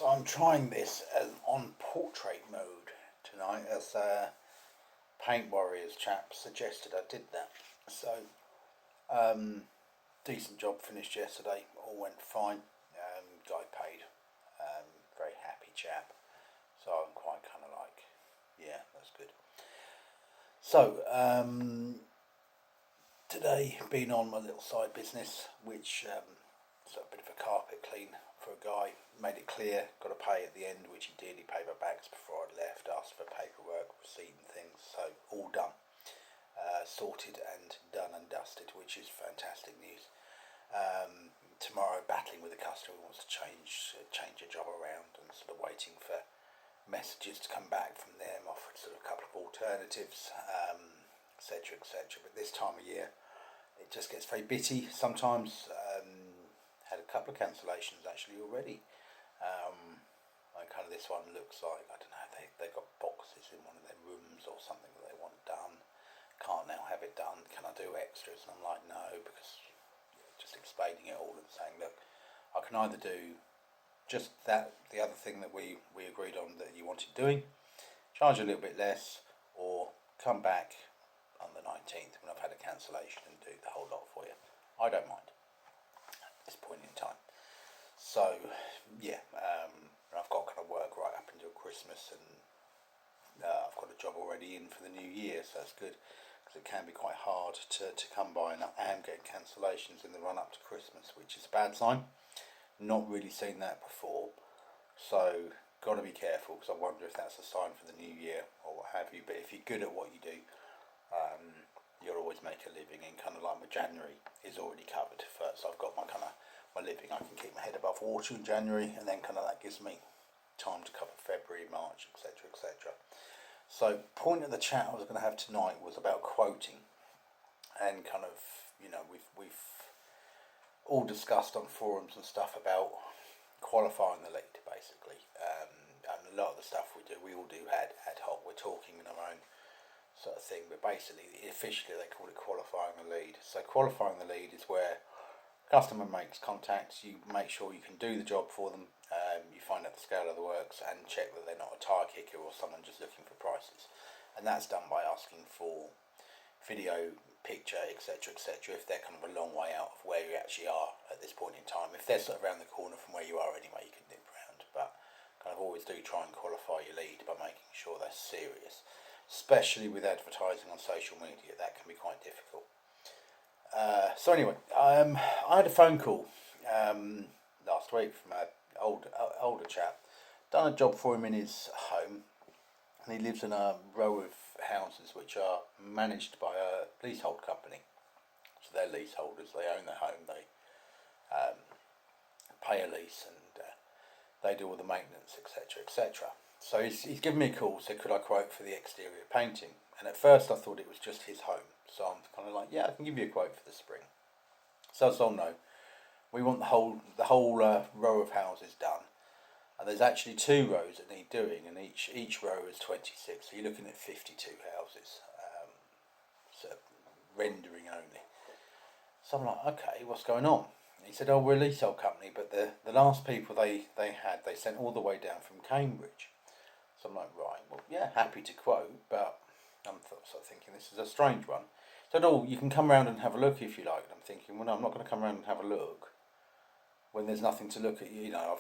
So I'm trying this on portrait mode tonight, as Paint Warriors chap suggested I did that. So decent job finished yesterday, all went fine. Guy paid, very happy chap. So I'm quite kind of like, yeah, that's good. So today been on my little side business, which is a bit of a carpet clean for a guy. Made it clear, got to pay at the end, which he did. He paid my backs before I left, asked for paperwork, receipt and things, so all done. Sorted and done and dusted, which is fantastic news. Tomorrow, battling with a customer who wants to change a job around, and sort of waiting for messages to come back from them, offered sort of a couple of alternatives, etc., etc. But this time of year, it just gets very bitty sometimes. Had a couple of cancellations actually already. And kind of this one looks like, I don't know, they've got boxes in one of their rooms or something that they want done. Can't now have it done. Can I do extras? And I'm like, no, because just explaining it all and saying, look, I can either do just that, the other thing that we agreed on that you wanted doing, charge a little bit less, or come back on the 19th when I've had a cancellation and do the whole lot for you. I don't mind at this point in time. So yeah, I've got kind of work right up until Christmas, and I've got a job already in for the new year, so that's good, because it can be quite hard to come by, and I am getting cancellations in the run up to Christmas, which is a bad sign. Not really seen that before, so got to be careful, because I wonder if that's a sign for the new year or what have you. But if you're good at what you do, you'll always make a living, and kind of like my January is already covered first. So I've got my kind of my living, I can keep my head above water in January, and then kind of that gives me time to cover February, March, etc., etc. So point of the chat I was going to have tonight was about quoting, and kind of, you know, we've all discussed on forums and stuff about qualifying the lead, basically, and a lot of the stuff we do, we all do ad hoc. We're talking in our own sort of thing, but basically, officially, they call it qualifying the lead. So qualifying the lead is where customer makes contacts, you make sure you can do the job for them, you find out the scale of the works, and check that they're not a tyre kicker or someone just looking for prices. And that's done by asking for video, picture, etc., etc., if they're kind of a long way out of where you actually are at this point in time. If they're sort of around the corner from where you are anyway, you can nip round, but kind of always do try and qualify your lead by making sure they're serious, especially with advertising on social media. That can be quite difficult. So anyway, I had a phone call last week from an older chap. Done a job for him in his home, and he lives in a row of houses which are managed by a leasehold company. So they're leaseholders, they own their home, they pay a lease, and they do all the maintenance, etc., etc. So he's given me a call, said could I quote for the exterior painting, and at first I thought it was just his home. So I'm kind of like, yeah, I can give you a quote for the spring. So it's all no. We want the whole row of houses done, and there's actually 2 rows that need doing, and each row is 26. So you're looking at 52 houses, so rendering only. So I'm like, okay, what's going on? And he said, oh, we're a leasehold company, but the last people they sent all the way down from Cambridge. So I'm like, right, well, yeah, happy to quote, but I'm sort of thinking this is a strange one. So oh, you can come round and have a look if you like. And I'm thinking, well, no, I'm not going to come round and have a look when there's nothing to look at. You know,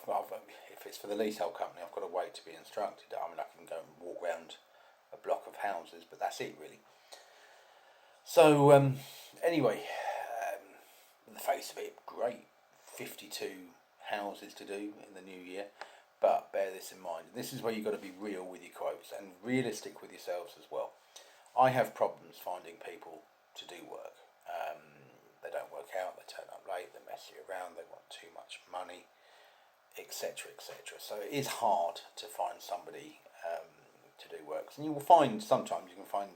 if it's for the leasehold company, I've got to wait to be instructed. I mean, I can go and walk round a block of houses, but that's it really. So anyway, in the face of it, great, 52 houses to do in the new year. But bear this in mind. This is where you've got to be real with your quotes and realistic with yourselves as well. I have problems finding people to do work. They don't work out, they turn up late, they mess you around, they want too much money, etc., etc. So it is hard to find somebody to do works. And you will find sometimes you can find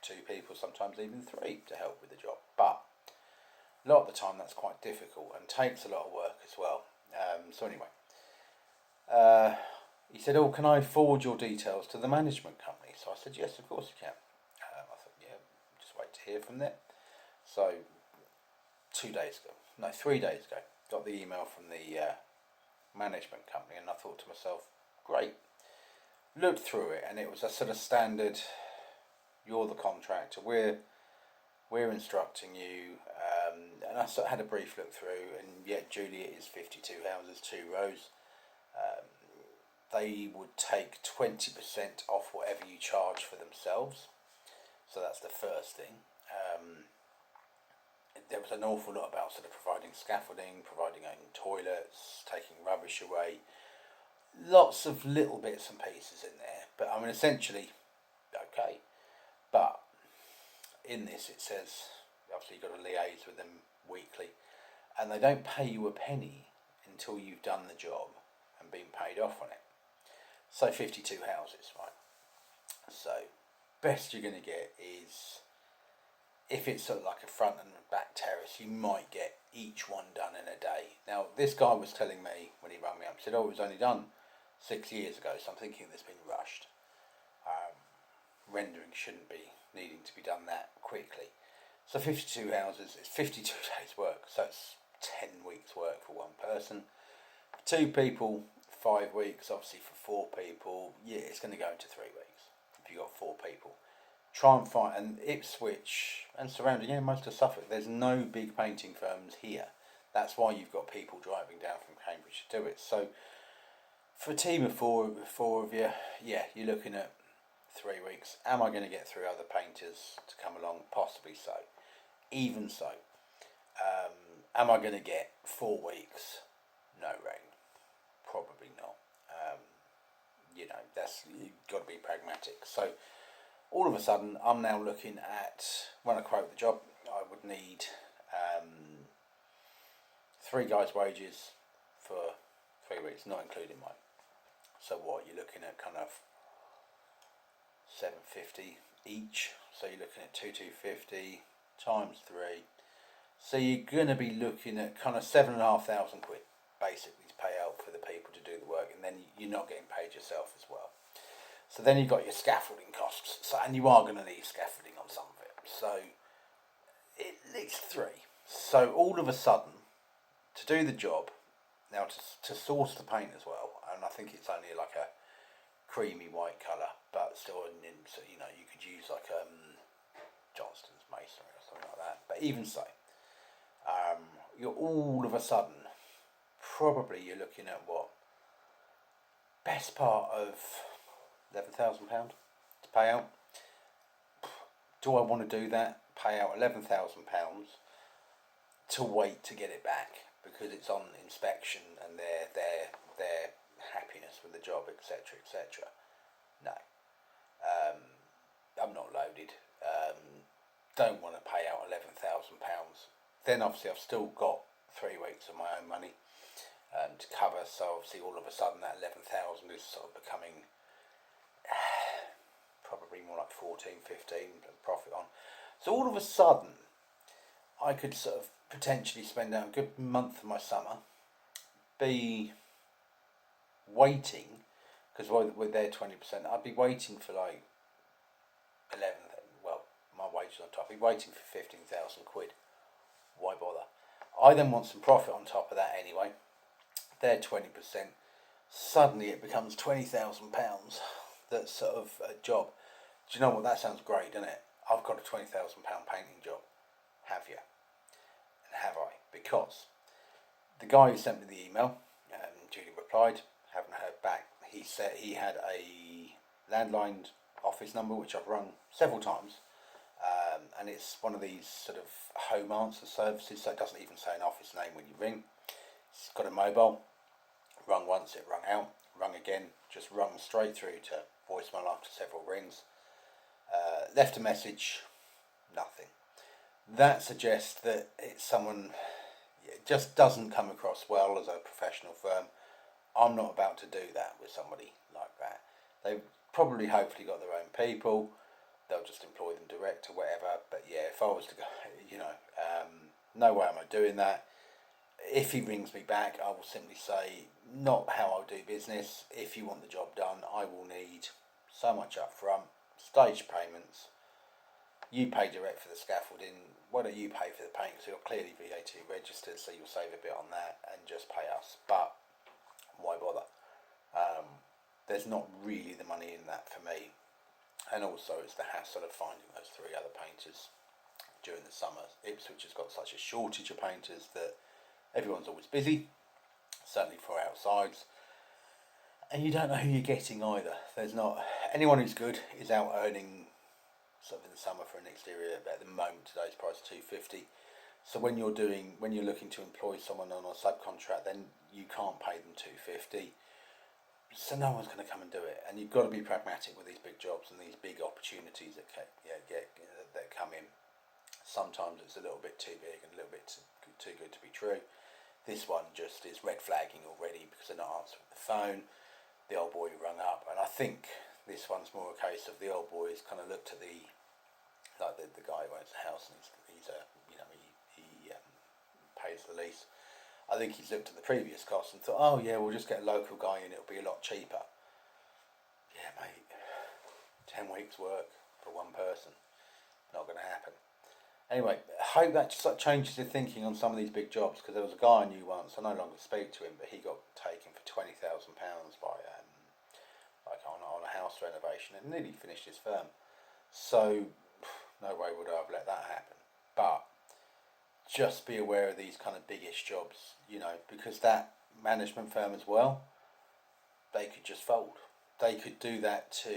2 people, sometimes even 3 to help with the job. But a lot of the time that's quite difficult and takes a lot of work as well. So anyway, he said, oh, can I forward your details to the management company? So I said, yes, of course you can. I thought, yeah, just wait to hear from them. So 3 days ago, got the email from the management company, and I thought to myself, great. Looked through it, and it was a sort of standard. You're the contractor. We're instructing you, and I sort of had a brief look through, and yet Juliet is 52 houses, 2 rows. They would take 20% off whatever you charge for themselves. So that's the first thing. There was an awful lot about sort of providing scaffolding, providing own toilets, taking rubbish away. Lots of little bits and pieces in there. But I mean, essentially, okay. But in this it says, obviously you've got to liaise with them weekly. And they don't pay you a penny until you've done the job and been paid off on it. So 52 houses, right? So best you're going to get is, if it's sort of like a front and back terrace, you might get each one done in a day. Now this guy was telling me when he rang me up, he said, oh, it was only done 6 years ago, so I'm thinking this has been rushed. Rendering shouldn't be needing to be done that quickly. So 52 houses, it's 52 days work, so it's 10 weeks work for one person. For 2 people, 5 weeks. Obviously for 4 people, yeah, it's going to go into 3 weeks if you've got 4 people. Try and find, and Ipswich and surrounding, yeah, most of Suffolk, there's no big painting firms here. That's why you've got people driving down from Cambridge to do it. So for a team of four of you, yeah, you're looking at 3 weeks. Am I going to get 3 other painters to come along? Possibly so. Even so, am I going to get 4 weeks? No rain. Probably not. You've got to be pragmatic. So all of a sudden, I'm now looking at, when I quote the job, I would need 3 guys' wages for 3 weeks, not including mine. So what, you're looking at kind of $750 each. So you're looking at 250 times 3. So you're going to be looking at kind of £7,500 basically to pay out for the people to do the work, and then you're not getting paid yourself as well. So then you've got your scaffolding costs, and you are going to need scaffolding on some of it. So it's 3. So all of a sudden, to do the job, now to source the paint as well, and I think it's only like a creamy white colour, but still, so you could use like Johnston's masonry or something like that. But even so, you're all of a sudden, probably you're looking at what, best part of £11,000 to pay out. Do I want to do that? Pay out £11,000 to wait to get it back because it's on inspection and their happiness with the job, etc., etc. No, I'm not loaded. Don't want to pay out £11,000. Then obviously I've still got 3 weeks of my own money to cover. So obviously all of a sudden that 11,000 is sort of becoming probably more like 14, 15 profit on. So all of a sudden I could sort of potentially spend out a good month of my summer, be waiting, because with their 20%, I'd be waiting for like 11, well, my wages on top, I'd be waiting for 15,000 quid. Why bother? I then want some profit on top of that anyway. Their 20%, suddenly it becomes £20,000. That's sort of a job. Do you know what? That sounds great, doesn't it? I've got a £20,000 painting job. Have you? And have I? Because the guy who sent me the email, Julie replied, haven't heard back. He said he had a landline office number which I've rung several times, and it's one of these sort of home answer services, so it doesn't even say an office name when you ring. It's got a mobile. Rung once, it rung out. Rung again, just rung straight through to voicemail after several rings. Left a message, nothing. That suggests that it's someone, it just doesn't come across well as a professional firm. I'm not about to do that with somebody like that. They've probably hopefully got their own people. They'll just employ them direct or whatever. But yeah, if I was to go, no way am I doing that. If he rings me back, I will simply say, not how I'll do business. If you want the job done, I will need so much up front, stage payments. You pay direct for the scaffolding. Why don't you pay for the paint? So you're clearly VAT registered, so you'll save a bit on that and just pay us. But why bother? There's not really the money in that for me, and also it's the hassle of finding those three other painters during the summer. Ipswich has got such a shortage of painters that everyone's always busy, certainly for outsides, and you don't know who you're getting either. There's not anyone who's good is out earning sort of in the summer for an exterior, but at the moment today's price £250. So when you're looking to employ someone on a subcontract, then you can't pay them £250. So no one's going to come and do it, and you've got to be pragmatic with these big jobs and these big opportunities that that come in. Sometimes it's a little bit too big and a little bit too good to be true. This one just is red flagging already because they're not answering the phone. The old boy rung up, and I think this one's more a case of the old boy's kind of looked at the guy who owns the house, and he's he pays the lease. I think he's looked at the previous costs and thought, oh yeah, we'll just get a local guy in, it'll be a lot cheaper. Yeah, mate, 10 weeks work for one person, not going to happen. Anyway, I hope that just changes your thinking on some of these big jobs, because there was a guy I knew once, I no longer speak to him, but he got taken for £20,000 by on a house renovation and nearly finished his firm. So no way would I have let that happen. But just be aware of these kind of biggish jobs, because that management firm as well, they could just fold. They could do that to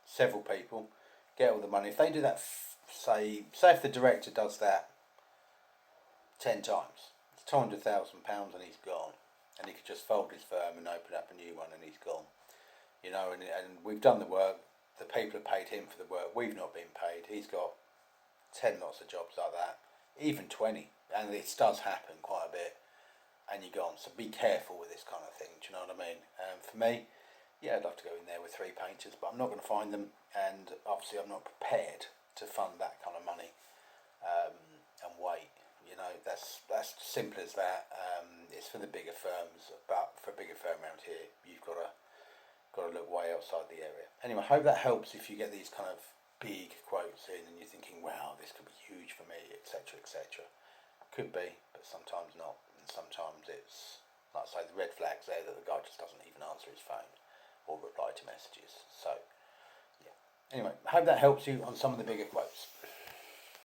several people, get all the money. If they do that, say if the director does that 10 times, it's £200,000 and he's gone. And he could just fold his firm and open up a new one and he's gone. And we've done the work, the people have paid him for the work, we've not been paid. He's got 10 lots of jobs like that, even 20, and this does happen quite a bit, and you're gone. So be careful with this kind of thing, do you know what I mean? For me, yeah, I'd love to go in there with 3 painters, but I'm not going to find them, and obviously I'm not prepared to fund that kind of money and wait. That's simple as that. It's for the bigger firms, but for a bigger firm around here, you've got to look way outside the area. Anyway, I hope that helps if you get these kind of big quotes in and you're thinking, wow, this could be huge for me, etc., etc. Could be, but sometimes not. And sometimes it's, like I say, the red flags there that the guy just doesn't even answer his phone or reply to messages. So, yeah. Anyway, I hope that helps you on some of the bigger quotes.